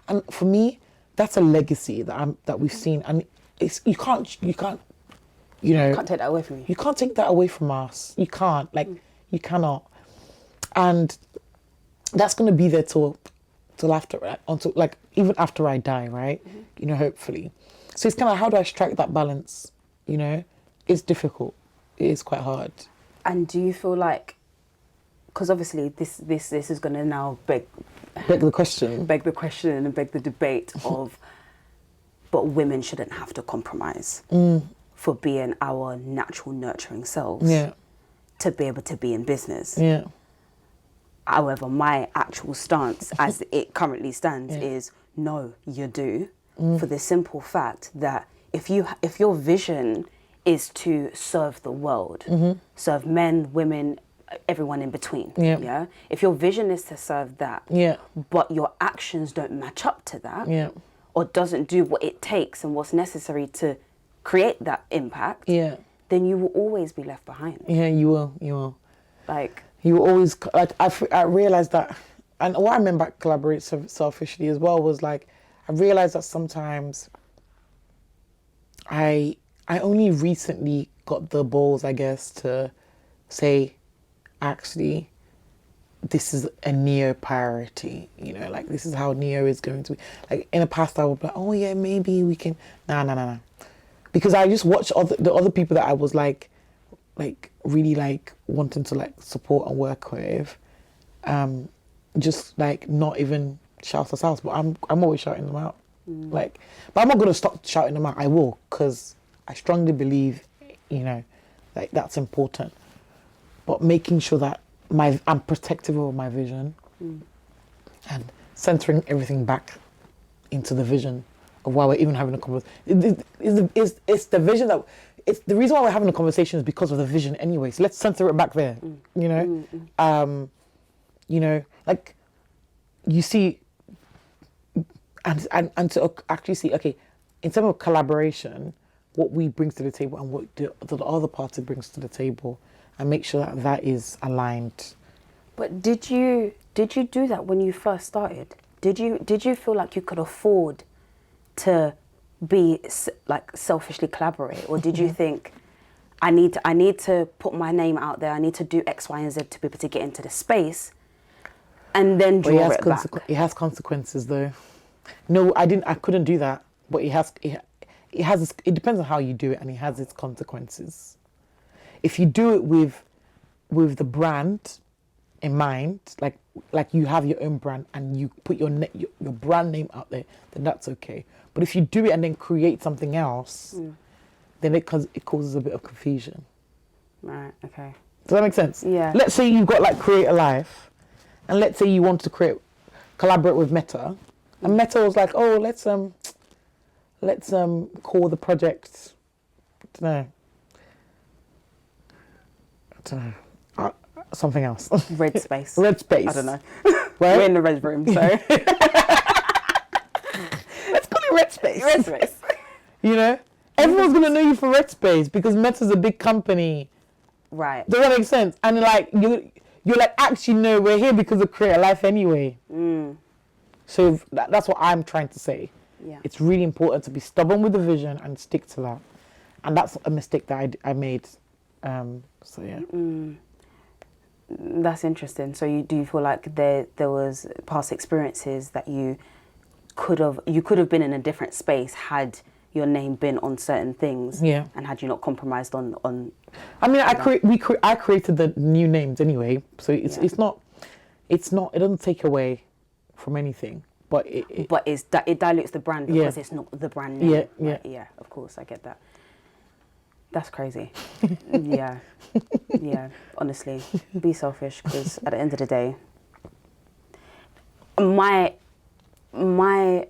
and for me, that's a legacy that we've seen. And it's, you can't, you know. You can't take that away from you. You can't take that away from us. You can't, like, you cannot. And that's going to be there till after, until, like, even after I die, right? You know, hopefully. So it's kind of, how do I strike that balance? You know, it's difficult. It is quite hard. And do you feel like, because obviously this is going to now beg the question and beg the debate of, but women shouldn't have to compromise for being our natural nurturing selves to be able to be in business. Yeah. However, my actual stance as it currently stands is no, you do, for the simple fact that if your vision is to serve the world, serve men, women, everyone in between, if your vision is to serve that, but your actions don't match up to that, or doesn't do what it takes and what's necessary to create that impact, then you will always be left behind. Yeah, you will. Like, you always, like, I realized that, and what I meant by collaborate selfishly as well was, like, I realized that sometimes I only recently got the balls, I guess, to say, actually, this is a NIYO priority, you know, like, this is how NIYO is going to be. Like, in the past I would be like, oh yeah, maybe we can, no. Because I just watched the other people that I was like really, like, wanting to, like, support and work with, just, like, not even shout us out, but I'm always shouting them out. Like, but I'm not going to stop shouting them out. I will, because I strongly believe, you know, like, that's important. But making sure that I'm protective of my vision and centering everything back into the vision of why we're even having a conversation. It's the vision that, it's the reason why we're having a conversation is because of the vision anyway. So let's center it back there, you know? You know, like, you see, and to actually see, okay, in terms of collaboration, what we bring to the table and what the other party brings to the table, and make sure that is aligned. but did you do that when you first started? Did you feel like you could afford to be, like, selfishly collaborate, or did you think, I need to put my name out there, I need to do X, Y, and Z to be able to get into the space, and then draw it back? It has consequences, though. No, I couldn't do that, but it depends on how you do it, and it has its consequences. If you do it with the brand in mind, like you have your own brand and you put your brand name out there, then that's okay. But if you do it and then create something else, then it causes a bit of confusion. Right, okay. Does that make sense? Yeah. Let's say you've got, like, Create a Life, and let's say you want to collaborate with Meta, and Meta was like, oh, let's call the project, I don't know, something else. Red space. Red space. I don't know. Right? We're in the red room, so. Red Space. Red Space. You know, everyone's gonna know you for Red Space because Meta's a big company. Right. Does that make sense? And like you're like, actually no, we're here because of Create a Life anyway. So that's what I'm trying to say. Yeah. It's really important to be stubborn with the vision and stick to that. And that's a mistake that I made. So yeah. That's interesting. So do you feel like there was past experiences that you could have been in a different space had your name been on certain things? Yeah. And had you not compromised on I mean, I created the new names anyway, so it's not, it doesn't take away from anything, but it dilutes the brand because it's not the brand name. Right? Yeah, of course, I get that. That's crazy. Yeah. Honestly, be selfish, because at the end of the day, my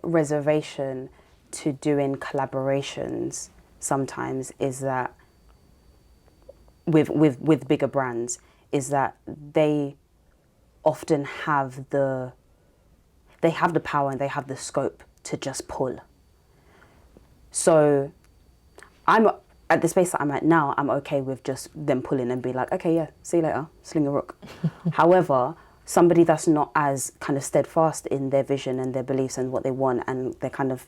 reservation to doing collaborations sometimes is that with bigger brands is that they often have the power and they have the scope to just pull. So I'm at the space that I'm at now, I'm okay with just them pulling and be like, okay, yeah, see you later, sling a rook. However, somebody that's not as kind of steadfast in their vision and their beliefs and what they want, and they're kind of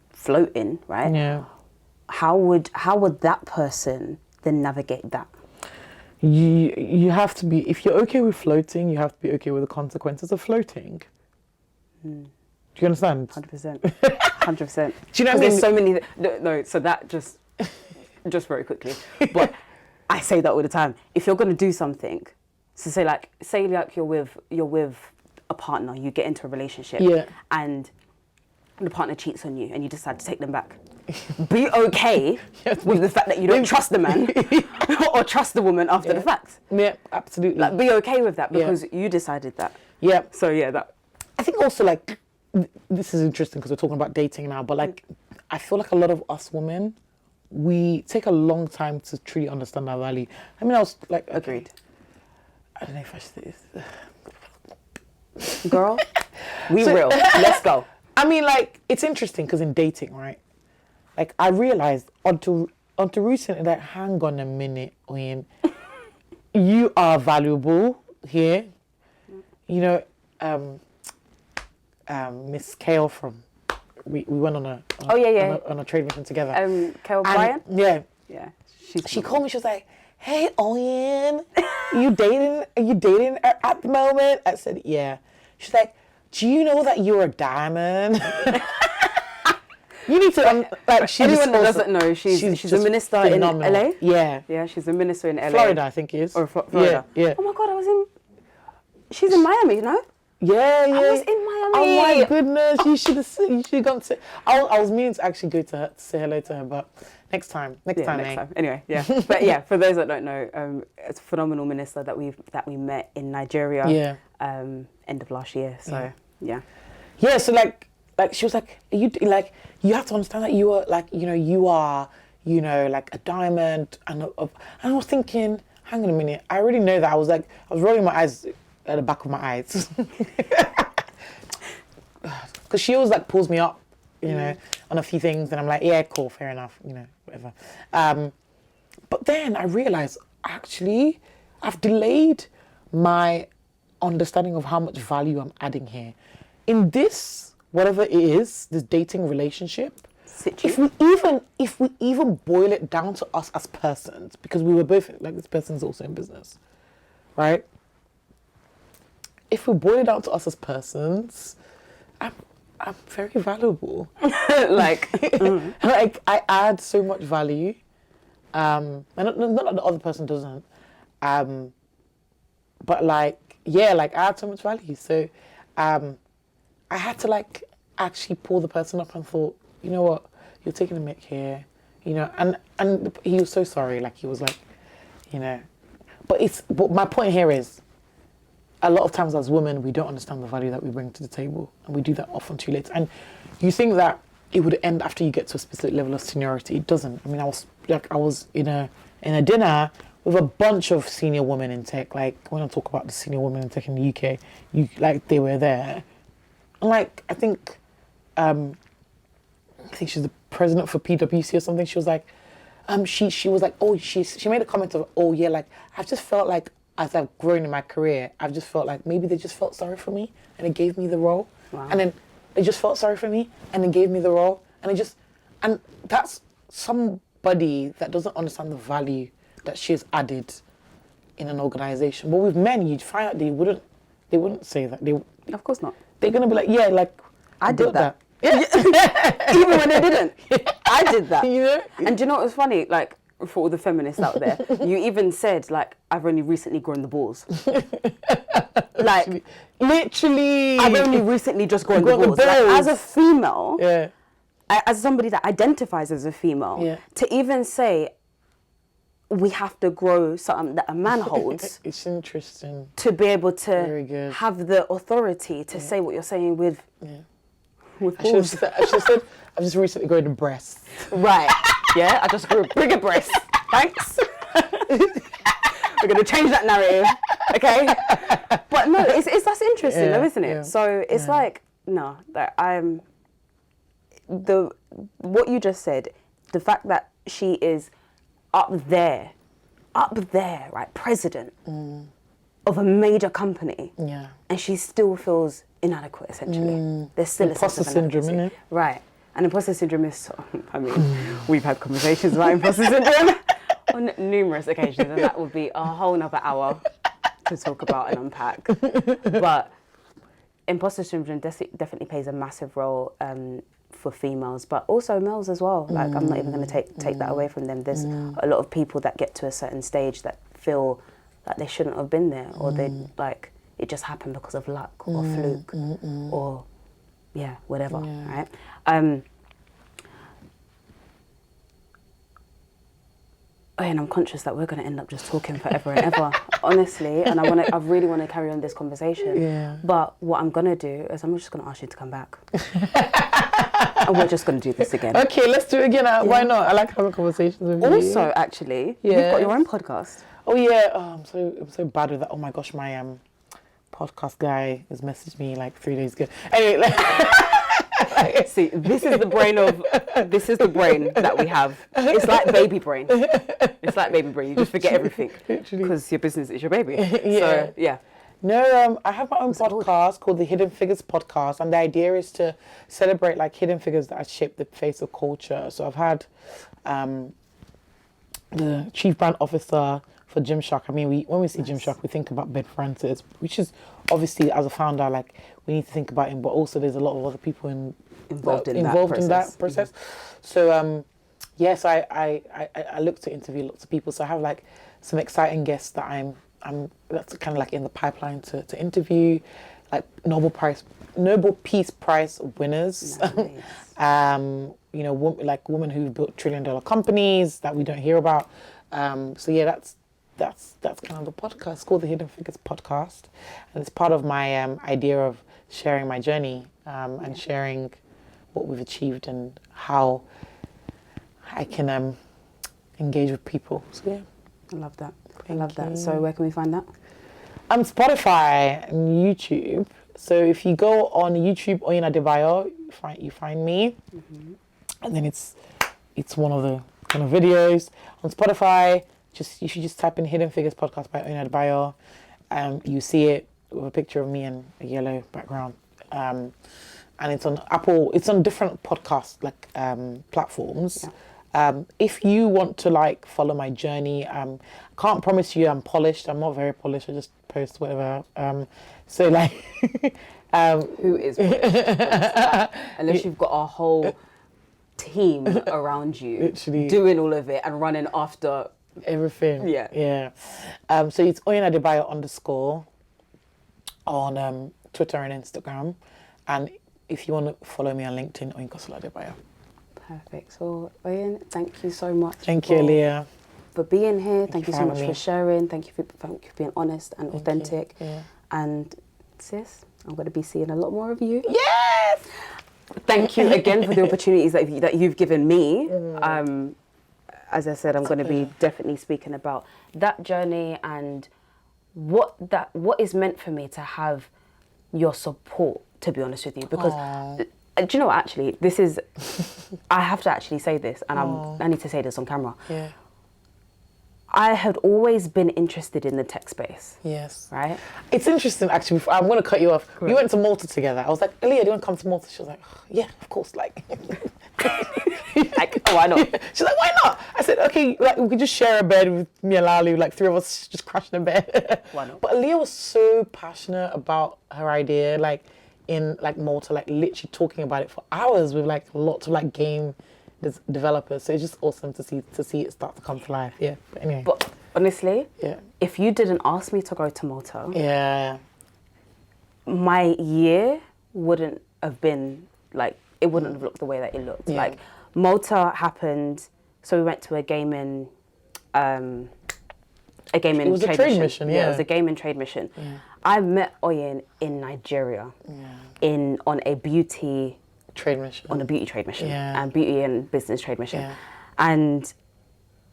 floating, right? Yeah. How would that person then navigate that? You have to be, if you're okay with floating, you have to be okay with the consequences of floating. Do you understand? 100%. 100%. Do you know what I mean? There's so many. No. So that just very quickly. But I say that all the time. If you're going to do something, so say you're with a partner, you get into a relationship, and the partner cheats on you, and you decide to take them back. Be okay with the fact that you don't trust the man or trust the woman after the fact. Yeah, absolutely. Like, be okay with that because you decided that. Yeah. So yeah, that. I think also, like, this is interesting because we're talking about dating now, but like, I feel like a lot of us women, we take a long time to truly understand our value. I mean, I was like, Agreed. I don't know if I should say this. Girl, real. Let's go. I mean, like, it's interesting because in dating, right? Like, I realized onto recently, like, hang on a minute, Oyin, you are valuable here. You know, Miss Kale from, we went on a trade mission together. Kale Bryan? Yeah. Yeah. She called me, she was like, hey, Oyin, are you dating at the moment? I said, yeah. She's like, do you know that you're a diamond? You need to, anyone that doesn't know, she's a minister phenomenal. In LA? Yeah. Yeah, she's a minister in LA. Florida, I think it is. Or Florida. Yeah. Oh my God, she's in Miami, you know? Yeah. I was in Miami. Oh my goodness, you should have gone to, I was meaning to actually go to her to say hello to her, but next time. Anyway, yeah. But yeah, for those that don't know, it's a phenomenal minister that we met in Nigeria. Yeah. End of last year. So yeah. Yeah. So like she was like, you have to understand that you are like a diamond, and I was thinking, hang on a minute, I already know that. I was rolling my eyes at the back of my eyes because she always like pulls me up, you know, on a few things, and I'm like, yeah, cool, fair enough, you know, whatever. But then I realized, actually, I've delayed my understanding of how much value I'm adding here in this, whatever it is, this dating relationship. If we even boil it down to us as persons, because we were both like, this person's also in business, right? If we boil it down to us as persons, I'm very valuable. Like I add so much value, and not that the other person doesn't, but like I add so much value. So I had to like actually pull the person up and thought, you know what, you're taking a mick here, you know, and he was so sorry. Like, he was like, you know, but my point here is, a lot of times as women, we don't understand the value that we bring to the table, and we do that often too late. And you think that it would end after you get to a specific level of seniority. It doesn't. I mean, I was in a dinner with a bunch of senior women in tech. Like, when I talk about the senior women in tech in the UK, they were there. And like, I think I think she's the president for PwC or something. She was like, she was like, oh, she made a comment of, oh yeah, like I've just felt like as I've grown in my career, I've just felt like maybe they just felt sorry for me and they gave me the role. Wow. And then they just felt sorry for me and then gave me the role. And that's somebody that doesn't understand the value that she has added in an organization. But with men, you'd find out they wouldn't say that. Of course not. They're gonna be like, yeah, like I did that. Yeah. Even when they didn't. I did that. You know? And do you know what was funny? Like, for all the feminists out there, you even said, like, I've only recently grown the balls. Like, literally. I've only recently just grown the balls. Like, as a female, as somebody that identifies as a female, to even say, we have to grow something that a man holds. It's interesting. To be able to have the authority to say what you're saying with balls. I should have said, I've just recently grown the breasts. Right. Yeah, I just grew a bigger breast. Thanks. We're going to change that narrative, okay? But no, it's that's interesting though, isn't it? So it's like, no, that what you just said, the fact that she is up there, right, president of a major company, and she still feels inadequate, essentially. There's still imposter syndrome, isn't it? Right. And imposter syndrome is, I mean, we've had conversations about imposter syndrome on numerous occasions, and that would be a whole nother hour to talk about and unpack. But imposter syndrome definitely plays a massive role for females, but also males as well. Like, I'm not even going to take that away from them. There's a lot of people that get to a certain stage that feel like they shouldn't have been there, or they like it just happened because of luck or fluke or whatever, right? And I'm conscious that we're going to end up just talking forever and ever, honestly. And I really want to carry on this conversation. Yeah. But what I'm going to do is I'm just going to ask you to come back. And we're just going to do this again. Okay, let's do it again. Why not? I like having conversations with you. Also, actually, you've got your own podcast. Oh yeah. I'm so bad with that. Oh my gosh, my podcast guy has messaged me like 3 days ago. Anyway. See, this is the brain that we have. It's like baby brain. It's like baby brain. You just forget everything because your business is your baby. So, yeah. No, I have my own podcast called the Hidden Figures Podcast, and the idea is to celebrate like hidden figures that have shaped the face of culture. So I've had the chief brand officer for Gymshark. I mean, when we see Gymshark, we think about Ben Francis, which is obviously, as a founder, like we need to think about him, but also there's a lot of other people involved in that process. So so I look to interview lots of people. So I have like some exciting guests that I'm that's kind of like in the pipeline to interview, like Nobel Peace Prize winners. Nice. You know, like women who've built $1 trillion companies that we don't hear about. So yeah, that's kind of the podcast. It's called the Hidden Figures Podcast, and it's part of my idea of sharing my journey and sharing what we've achieved and how I can engage with people. So yeah, I love that. I love that. So where can we find that? Spotify and YouTube. So if you go on YouTube, Oyin Adebayo, you find me, and then it's one of the kind of videos on Spotify. You should just type in Hidden Figures Podcast by Oyin Adebayo. You see it with a picture of me and a yellow background. And it's on Apple. It's on different podcast platforms. Yeah. If you want to like follow my journey, I can't promise you I'm polished. I'm not very polished. I just post whatever. So like, who is polished? Unless you've got a whole team around you, literally doing all of it and running after everything. Yeah. So it's Oyin Adebayo _ on Twitter and Instagram, and if you want to follow me on LinkedIn, Oyinkansola Adebayo. Perfect. So Oyin, thank you so much. Thank you, Aahliyah, for being here. Thank you so much for sharing. Thank you for being honest and authentic. Yeah. And sis, I'm going to be seeing a lot more of you. Yes. Thank you again for the opportunities that you've given me. As I said, I'm going to be definitely speaking about that journey and what is meant for me to have your support, to be honest with you, because Do you know what, actually, this is, I have to actually say this, and I need to say this on camera. Yeah. I had always been interested in the tech space. Yes. Right? It's interesting, actually. I'm going to cut you off. We went to Malta together. I was like, Aaliyah, do you want to come to Malta? She was like, oh, yeah, of course. Like, Like, oh, why not? She's like, why not? I said, okay, like we could just share a bed with me and Lali, like 3 of us just crashing in bed. Why not? But Aaliyah was so passionate about her idea, like in like Malta, like literally talking about it for hours with like lots of like game developers. So it's just awesome to see it start to come to life. Yeah. But anyway. But honestly, yeah. If you didn't ask me to go to Malta, Yeah. my year wouldn't have been like, it wouldn't have looked the way that it looked. Yeah. Like, Malta happened, so we went to a gaming It was a trade mission, yeah. It was a gaming trade mission. Yeah. I met Oyin in Nigeria, on a beauty trade mission. And beauty and business trade mission. Yeah. And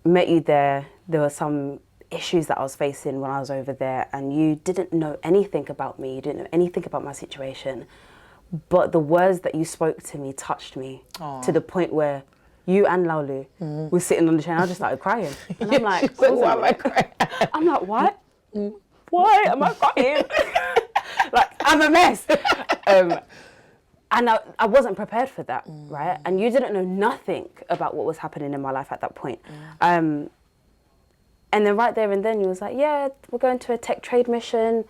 met you there. There were some issues that I was facing when I was over there, and you didn't know anything about me. You didn't know anything about my situation. But the words that you spoke to me touched me to the point where you and Laulu were sitting on the chair and I just started crying. And I'm like, why am I crying? I'm like, what? Why am I crying? Like, I'm a mess. And I wasn't prepared for that, right? And you didn't know nothing about what was happening in my life at that point. And then right there and then you was like, yeah, we're going to a tech trade mission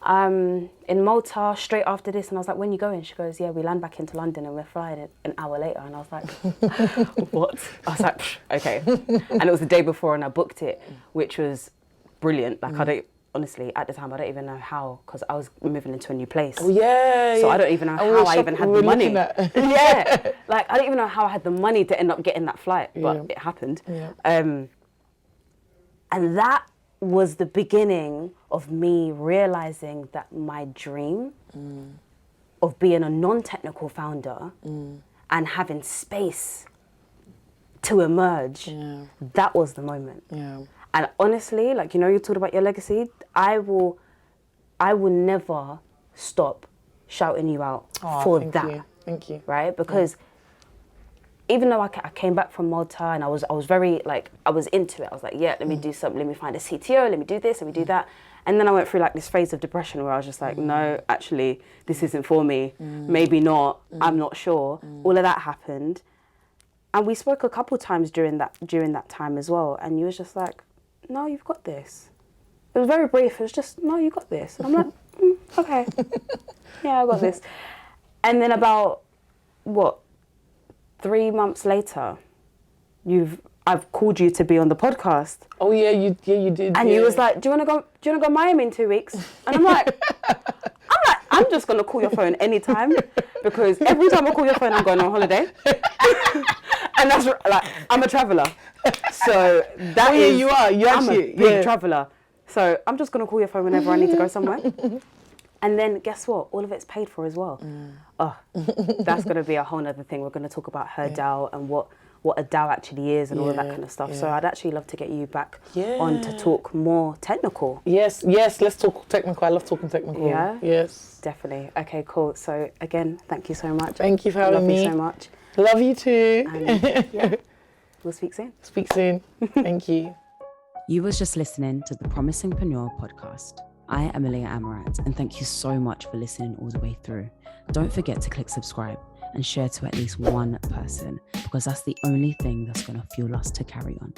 in Malta straight after this. And I was like, when you going? She goes, yeah, we land back into London and we're flying an hour later. And I was like, what? I was like, okay. And it was the day before and I booked it, which was brilliant. Like, I don't, honestly, at the time, I don't even know how, because I was moving into a new place. Oh, yeah. So I don't even know how I even had the money. Yeah. Like, I don't even know how I had the money to end up getting that flight, but it happened. Yeah. And that was the beginning of me realizing that my dream of being a non-technical founder and having space to emerge, that was the moment. Yeah. And honestly, like, you know, you talked about your legacy, I will never stop shouting you out for that. Thank you. Right? Because even though I came back from Malta and I was very, like, I was into it. I was like, yeah, let me do something. Let me find a CTO. Let me do this. Let me do that. And then I went through like this phase of depression where I was just like, no, actually, this isn't for me. Maybe not. I'm not sure. All of that happened. And we spoke a couple times during that time as well. And you was just like, no, you've got this. It was very brief. It was just, no, you got this. And I'm like, okay. Yeah, I got this. And then about, 3 months later, I've called you to be on the podcast. Oh yeah, you did. And you was like, do you wanna go Miami in 2 weeks? And I'm like, I'm just gonna call your phone anytime, because every time I call your phone, I'm going on holiday. And that's like, I'm a traveller. So that is, you are. I'm a big traveller. So I'm just gonna call your phone whenever I need to go somewhere. And then guess what? All of it's paid for as well. Oh, that's going to be a whole other thing. We're going to talk about her DAO and what a DAO actually is and all of that kind of stuff. So I'd actually love to get you back on to talk more technical. Yes, let's talk technical. I love talking technical. Yeah? Yes. Definitely. Okay, cool. So again, thank you so much. Thank you for having me. Love you so much. Love you too. And we'll speak soon. Speak soon. Thank you. You was just listening to the Promisingpreneur podcast. I am Aahliyah Amerat, and thank you so much for listening all the way through. Don't forget to click subscribe and share to at least one person, because that's the only thing that's going to fuel us to carry on.